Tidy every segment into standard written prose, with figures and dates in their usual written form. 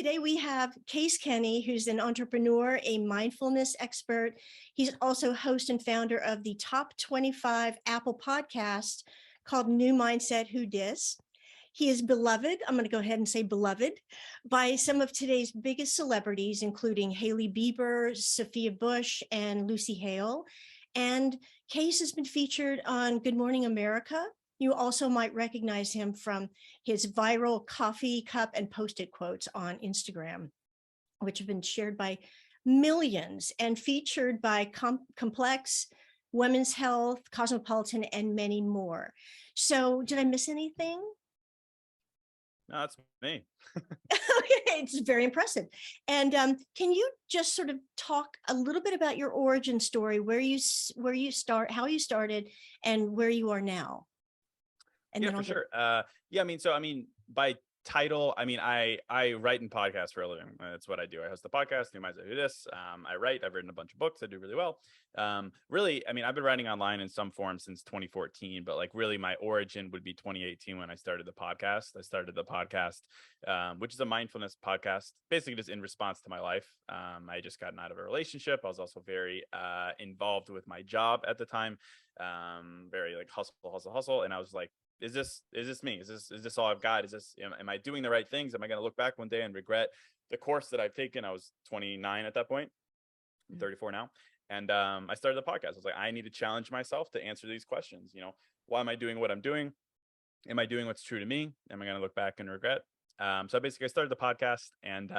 today we have Case Kenny, who's an entrepreneur, a mindfulness expert. He's also host and founder of the top 25 Apple podcast called New Mindset Who Dis. He is beloved, I'm going to go ahead and say beloved, by some of today's biggest celebrities, including Hailey Bieber, Sophia Bush, and Lucy Hale. And Case has been featured on Good Morning America. You also might recognize him from his viral coffee cup and Post-it quotes on Instagram, which have been shared by millions and featured by Complex, Women's Health, Cosmopolitan, and many more. So did I miss anything? No, that's me. It's very impressive. And can you just sort of talk a little bit about your origin story, where you start, how you started, and where you are now? And Yeah, then for sure. By title, I write in podcasts for a living. That's what I do. I host the podcast, New Mindset Who Dis. I write. I've written a bunch of books. I do really well. I've been writing online in some form since 2014, but really my origin would be 2018 when I started the podcast. I started the podcast, which is a mindfulness podcast, basically just in response to my life. I just gotten out of a relationship. I was also very involved with my job at the time, very hustle. And I was like, is this me? Is this all I've got? Am I doing the right things? Am I going to look back one day and regret the course that I've taken? I was 29 at that point. I'm 34 now. And I started the podcast. I was like, I need to challenge myself to answer these questions. Why am I doing what I'm doing? Am I doing what's true to me? Am I going to look back and regret? So basically I started the podcast, and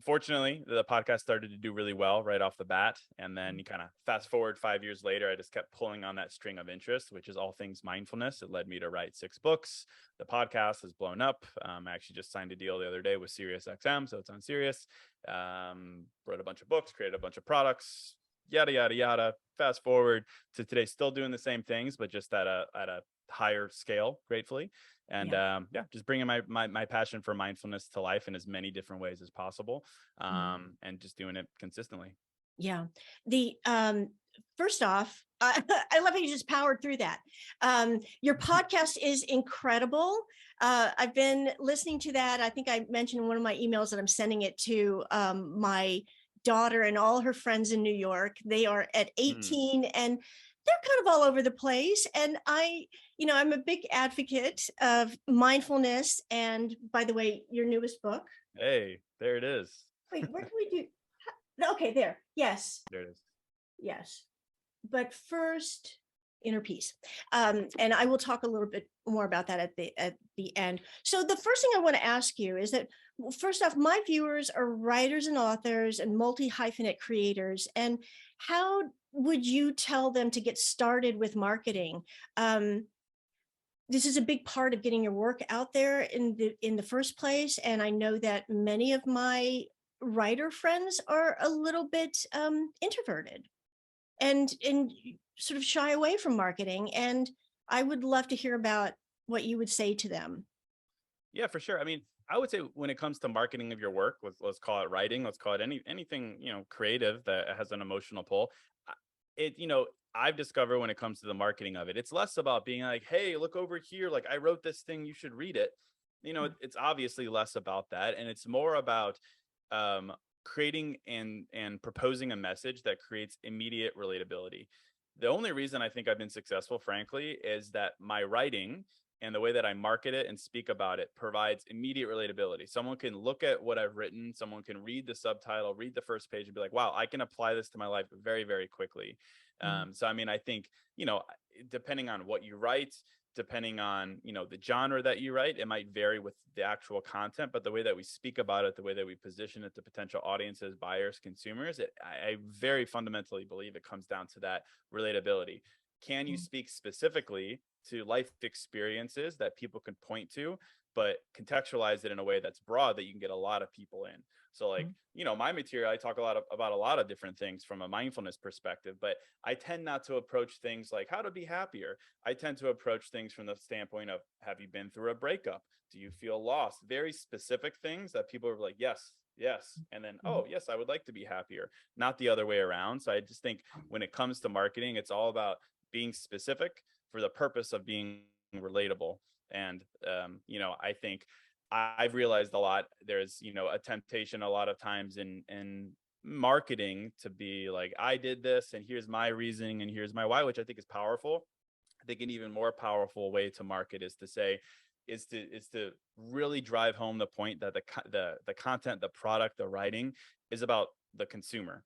fortunately the podcast started to do really well right off the bat. And then you kind of fast forward 5 years later, I just kept pulling on that string of interest, which is all things mindfulness. It led me to write 6 books. The podcast has blown up. I actually just signed a deal the other day with SiriusXM, so it's on Sirius. Wrote a bunch of books, created a bunch of products, yada, yada, yada. Fast forward to today, still doing the same things, but just at a higher scale, gratefully. And just bringing my passion for mindfulness to life in as many different ways as possible, and just doing it consistently. Yeah. The first off, I love how you just powered through that. Your podcast is incredible. I've been listening to that. I think I mentioned in one of my emails that I'm sending it to my daughter and all her friends in New York. They are at 18 and they're kind of all over the place. And I'm a big advocate of mindfulness. And by the way, your newest book. Hey, there it is. Wait, where do we do? Okay, there. Yes. There it is. Yes. But first, inner peace. And I will talk a little bit more about that at the end. So the first thing I want to ask you is that, first off, my viewers are writers and authors and multi-hyphenate creators. And how would you tell them to get started with marketing? This is a big part of getting your work out there in the first place. And I know that many of my writer friends are a little bit introverted and sort of shy away from marketing. And I would love to hear about what you would say to them. Yeah, for sure. I would say when it comes to marketing of your work, let's call it writing, let's call it anything, creative that has an emotional pull. I've discovered when it comes to the marketing of it, it's less about being like, hey, look over here. Like, I wrote this thing, you should read it. It's obviously less about that. And it's more about creating and proposing a message that creates immediate relatability. The only reason I think I've been successful, frankly, is that my writing and the way that I market it and speak about it provides immediate relatability. Someone can look at what I've written, someone can read the subtitle, read the first page and be like, wow, I can apply this to my life very, very quickly. So, I think, depending on what you write, depending on, the genre that you write, it might vary with the actual content, but the way that we speak about it, the way that we position it to potential audiences, buyers, consumers, I very fundamentally believe it comes down to that relatability. Can you speak specifically to life experiences that people can point to, but contextualize it in a way that's broad that you can get a lot of people in? So my material, I talk about a lot of different things from a mindfulness perspective, but I tend not to approach things like how to be happier. I tend to approach things from the standpoint of, have you been through a breakup? Do you feel lost? Very specific things that people are like, yes. And then, oh, yes, I would like to be happier, not the other way around. So I just think when it comes to marketing, it's all about being specific for the purpose of being relatable. And, I think I've realized a lot. There's, a temptation a lot of times in marketing to be like, I did this and here's my reasoning and here's my why, which I think is powerful. I think an even more powerful way to market is to say, is to really drive home the point that the content, the product, the writing is about the consumer.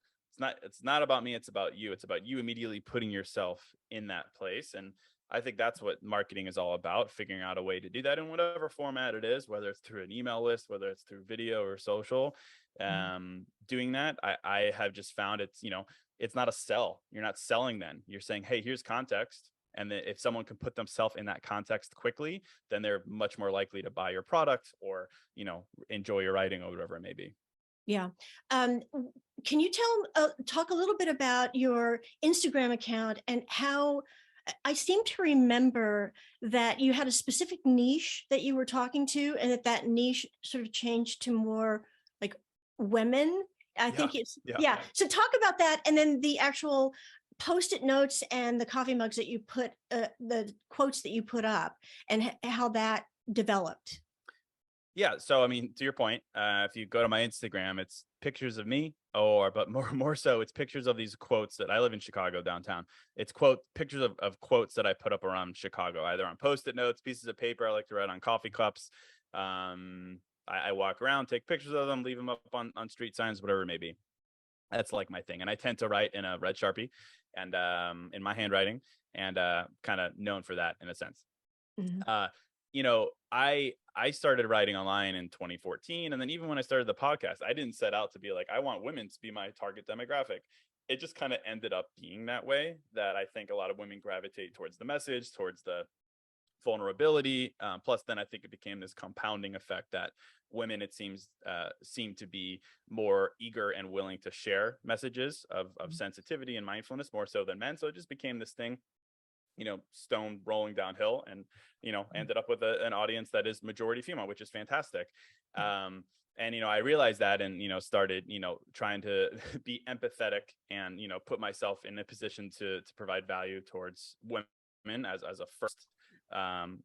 It's not about me, it's about you. It's about you immediately putting yourself in that place. And I think that's what marketing is all about, figuring out a way to do that in whatever format it is, whether it's through an email list, whether it's through video or social. Mhm. Doing that, I have just found it's not a sell. You're not selling then. You're saying, hey, here's context. And then if someone can put themselves in that context quickly, then they're much more likely to buy your product or, enjoy your writing or whatever it may be. Yeah. Can you talk a little bit about your Instagram account and how I seem to remember that you had a specific niche that you were talking to, and that niche sort of changed to more like women. I Yeah. think it's, Yeah. yeah. So talk about that, and then the actual post-it notes and the coffee mugs that you put, the quotes that you put up, and how that developed. Yeah. So, I mean, to your point, if you go to my Instagram, it's pictures of me, or but more so, it's pictures of these quotes that I live in Chicago downtown. It's pictures of quotes that I put up around Chicago, either on post-it notes, pieces of paper I like to write on coffee cups. I walk around, take pictures of them, leave them up on street signs, whatever it may be. That's like my thing. And I tend to write in a red Sharpie and in my handwriting, and kind of known for that in a sense. Mhm. uh I started writing online in 2014, and then even when I started the podcast, I didn't set out to be like, I want women to be my target demographic. It just kind of ended up being that way, that I think a lot of women gravitate towards the message, towards the vulnerability. Plus then I think it became this compounding effect that women, it seem to be more eager and willing to share messages of sensitivity and mindfulness more so than men. So it just became this thing, stone rolling downhill, and Mhm. ended up with an audience that is majority female, which is fantastic. Yeah. And I realized that, and started trying to be empathetic, and put myself in a position to provide value towards women as a first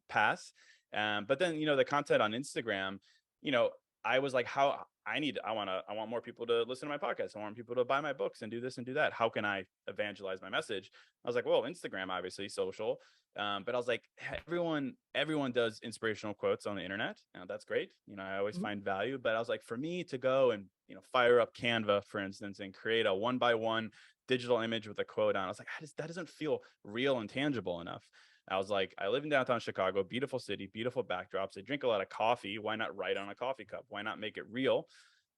pass. But then the content on Instagram, you know I was like, how I want more people to listen to my podcast. I want people to buy my books and do this and do that. How can I evangelize my message? I was like, well, Instagram, obviously, social. But I was like, everyone does inspirational quotes on the internet. That's great. I always Mhm. find value. But I was like, for me to go and fire up Canva, for instance, and create a one by one digital image with a quote on, I was like, that doesn't feel real and tangible enough. I was like, I live in downtown Chicago, beautiful city, beautiful backdrops. I drink a lot of coffee. Why not write on a coffee cup? Why not make it real?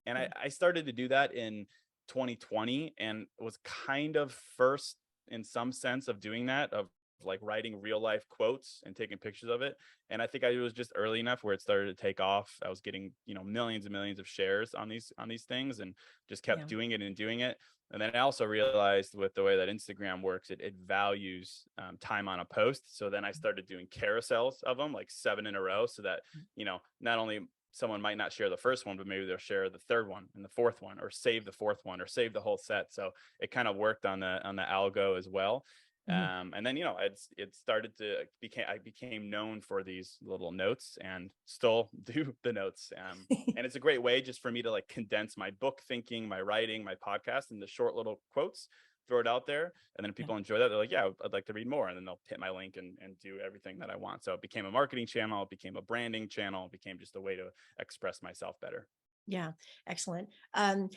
And Yeah. I started to do that in 2020, and was kind of first in some sense of doing that, of like writing real life quotes and taking pictures of it. And I think I was just early enough where it started to take off. I was getting, millions and millions of shares on these things, and just kept Yeah. doing it and doing it. And then I also realized, with the way that Instagram works, it values time on a post. So then I started doing carousels of them, like 7 in a row, so that, not only someone might not share the first one, but maybe they'll share the third one and the fourth one, or save the fourth one, or save the whole set. So it kind of worked on the algo as well. Mhm. And then it started to became I became known for these little notes, and still do the notes. And it's a great way just for me to like condense my book thinking, my writing, my podcast into short little quotes, throw it out there. And then if Yeah. people enjoy that, they're like, yeah, I'd like to read more. And then they'll hit my link and do everything that I want. So it became a marketing channel, it became a branding channel, it became just a way to express myself better. Yeah, excellent.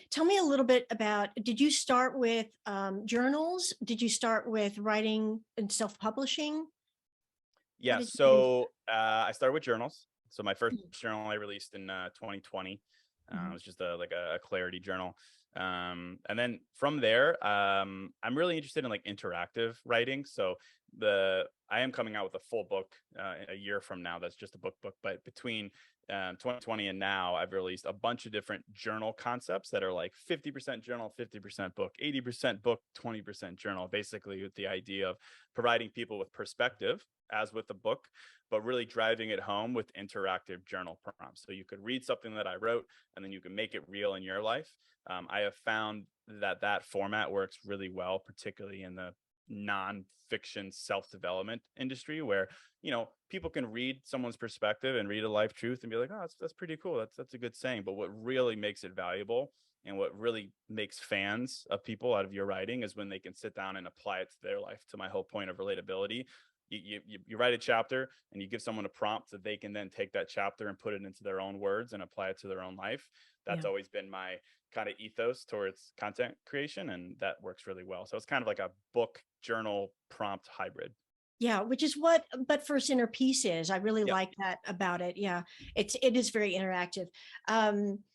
Tell me a little bit about, did you start with journals? Did you start with writing and self-publishing? How Yeah. did you get into So I started with journals. So my first that? journal I released in 2020. It Mhm. was just a clarity journal. And then from there, I'm really interested in like interactive writing. So I am coming out with a full book a year from now. That's just a book. But between 2020 and now, I've released a bunch of different journal concepts that are like 50% journal, 50% book, 80% book, 20% journal, basically with the idea of providing people with perspective, as with the book, but really driving it home with interactive journal prompts. So you could read something that I wrote, and then you can make it real in your life. I have found that format works really well, particularly in the non-fiction self-development industry where, people can read someone's perspective and read a life truth and be like, oh, that's pretty cool. That's a good saying. But what really makes it valuable and what really makes fans of people out of your writing is when they can sit down and apply it to their life. To my whole point of relatability, you write a chapter and you give someone a prompt that they can then take that chapter and put it into their own words and apply it to their own life. That's Yeah. always been my kind of ethos towards content creation, and that works really well. So it's kind of like a book journal prompt hybrid. Yeah, which is what But First Inner Peace is. I really Yep. like that about it. Yeah, it is very interactive. Um,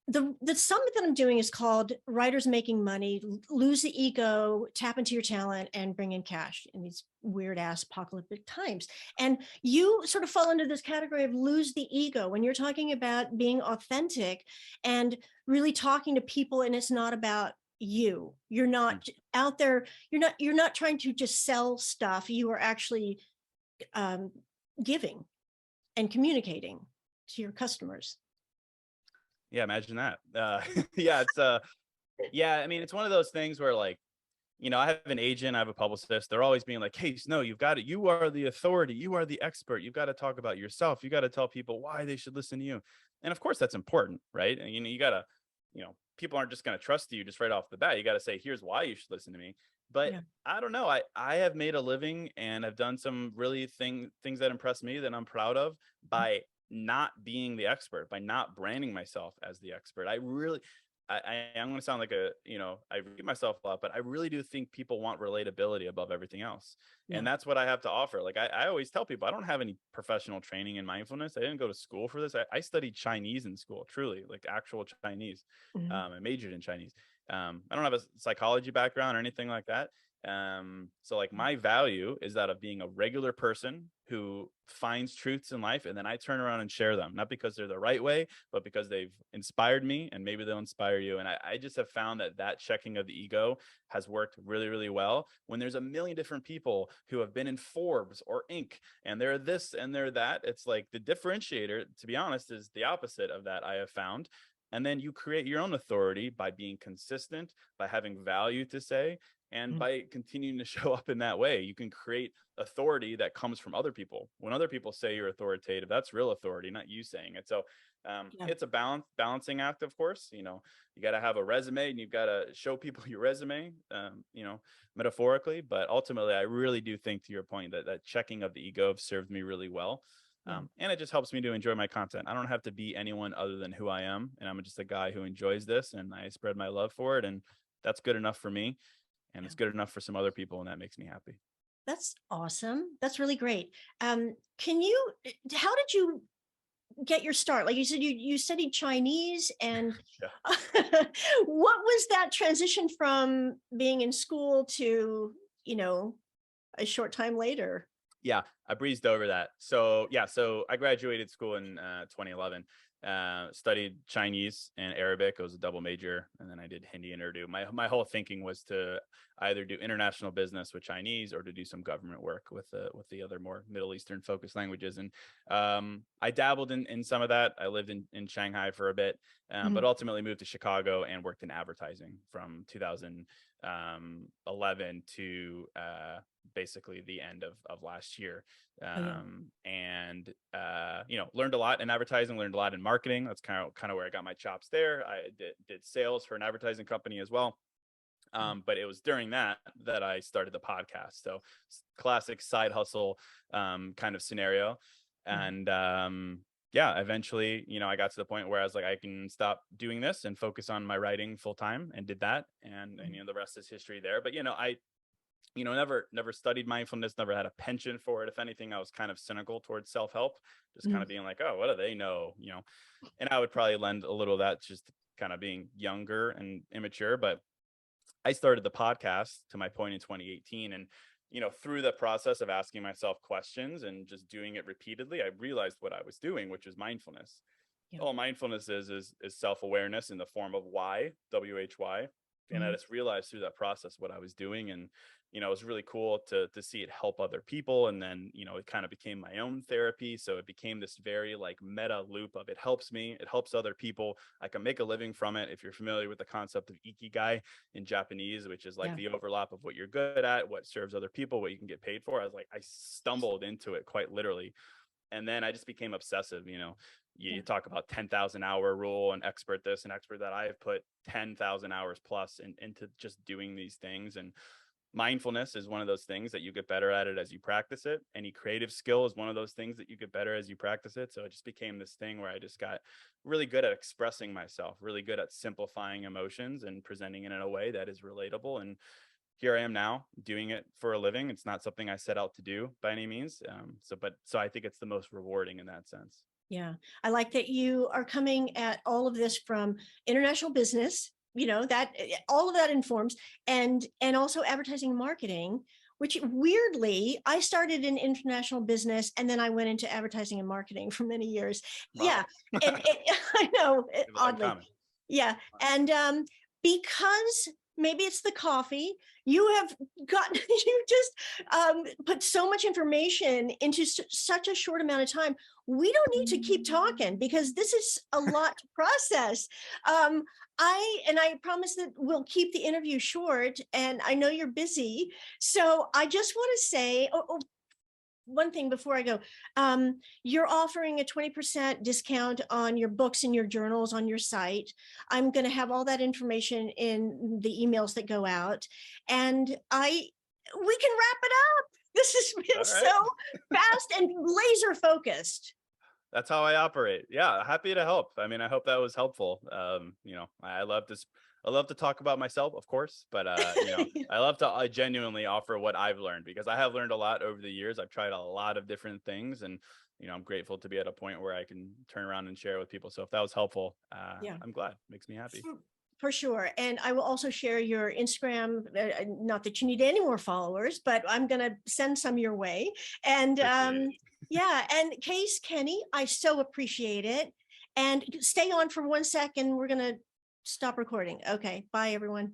the summit that I'm doing is called Writers Making Money, Lose the Ego, Tap into Your Talent, and Bring in Cash in these weird ass apocalyptic times. And you sort of fall into this category of lose the ego when you're talking about being authentic and really talking to people, and it's not about you. You're Mm. not out there, you're not trying to just sell stuff. You are actually um, giving and communicating to your customers. Yeah, imagine that. Yeah, yeah, I mean, it's one of those things where, like, I have an agent, I have a publicist. They're always being like, hey, no, you've got it. You are the authority. You are the expert. You've got to talk about yourself. You got to tell people why they should listen to you. And of course, that's important, right? And, you got to, people aren't just going to trust you just right off the bat. You got to say, here's why you should listen to me. But Yeah. I don't know. I have made a living and I've done some really things that impress me that I'm proud of by not being the expert, by not branding myself as the expert. I'm going to sound like I read myself a lot, but I really do think people want relatability above everything else. Yeah. And that's what I have to offer. Like I always tell people, I don't have any professional training in mindfulness. I didn't go to school for this. I studied Chinese in school, truly, like actual Chinese. Mhm. I majored in Chinese. I don't have a psychology background or anything like that. So like my value is that of being a regular person who finds truths in life, and then I turn around and share them, not because they're the right way, but because they've inspired me and maybe they'll inspire you. And I just have found that checking of the ego has worked really, really well when there's a million different people who have been in Forbes or Inc. and they're this and they're that. It's like the differentiator, to be honest, is the opposite of that, I have found. And then you create your own authority by being consistent, by having value to say, and Mhm. by continuing to show up in that way. You can create authority that comes from other people. When other people say you're authoritative, that's real authority, not you saying it. So Yeah. it's a balancing act, of course. You got to have a resume and you've got to show people your resume, metaphorically. But ultimately, I really do think, to your point, that checking of the ego have served me really well. Yeah. And it just helps me to enjoy my content. I don't have to be anyone other than who I am. And I'm just a guy who enjoys this and I spread my love for it. And that's good enough for me. And Yeah. it's good enough for some other people. And that makes me happy. That's awesome. That's really great. Can you, how did you get your start? Like you said, you studied Chinese, and Yeah. what was that transition from being in school to, you know, a short time later? Yeah, I breezed over that. So yeah, so I graduated school in 2011. Studied Chinese and Arabic. It was a double major, and then I did Hindi and Urdu. My whole thinking was to either do international business with Chinese or to do some government work with the other more Middle Eastern focused languages. And I dabbled in some of that. I lived in Shanghai for a bit, but Mhm. ultimately moved to Chicago and worked in advertising from 2011 to basically the end of last year. Oh, yeah. And learned a lot in advertising, learned a lot in marketing. That's kind of where I got my chops there. I did sales for an advertising company as well. But it was during that I started the podcast. So classic side hustle kind of scenario. Mhm. And yeah, eventually, I got to the point where I was like, I can stop doing this and focus on my writing full time, and did that. And the rest is history there. But I never studied mindfulness, never had a penchant for it. If anything, I was kind of cynical towards self-help, just kind Mhm. of being like, oh, what do they know? And I would probably lend a little of that just kind of being younger and immature. But I started the podcast, to my point, in 2018. And, through the process of asking myself questions and just doing it repeatedly, I realized what I was doing, which was mindfulness. Yeah. All mindfulness is self-awareness in the form of why, WHY. And I Mhm. just realized through that process what I was doing. And, it was really cool to see it help other people. And then, it kind of became my own therapy. So it became this very like meta loop of it helps me, it helps other people. I can make a living from it. If you're familiar with the concept of ikigai in Japanese, which is like Yeah. the overlap of what you're good at, what serves other people, what you can get paid for. I was like, I stumbled into it quite literally. And then I just became obsessive. You Yeah. talk about 10,000 hour rule and expert this and expert that. I have put 10,000 hours plus into just doing these things. And mindfulness is one of those things that you get better at it as you practice it. Any creative skill is one of those things that you get better as you practice it. So it just became this thing where I just got really good at expressing myself, really good at simplifying emotions and presenting it in a way that is relatable. And here I am now doing it for a living. It's not something I set out to do by any means. So I think it's the most rewarding in that sense. Yeah. I like that you are coming at all of this from international business, that all of that informs, and also advertising and marketing, which weirdly, I started in international business and then I went into advertising and marketing for many years. Yeah. Wow. And I know, We have a lot in oddly. common. Yeah. And because maybe it's the coffee, you have gotten, you just put so much information into such a short amount of time. We don't need to keep talking because this is a lot to process. Um, I promise that we'll keep the interview short, and I know you're busy. So I just want to say, one thing before I go, you're offering a 20% discount on your books and your journals on your site. I'm going to have all that information in the emails that go out, and we can wrap it up. This has been All right. so fast and laser focused. That's how I operate. Yeah, happy to help. I mean, I hope that was helpful. I love to talk about myself, of course, but I love to genuinely offer what I've learned, because I have learned a lot over the years. I've tried a lot of different things, and I'm grateful to be at a point where I can turn around and share with people. So if that was helpful, Yeah. I'm glad. Makes me happy. For sure. And I will also share your Instagram. Not that you need any more followers, but I'm going to send some your way. And Appreciate it. yeah. And Case Kenny, I so appreciate it. And stay on for 1 second. We're going to stop recording. Okay. Bye, everyone.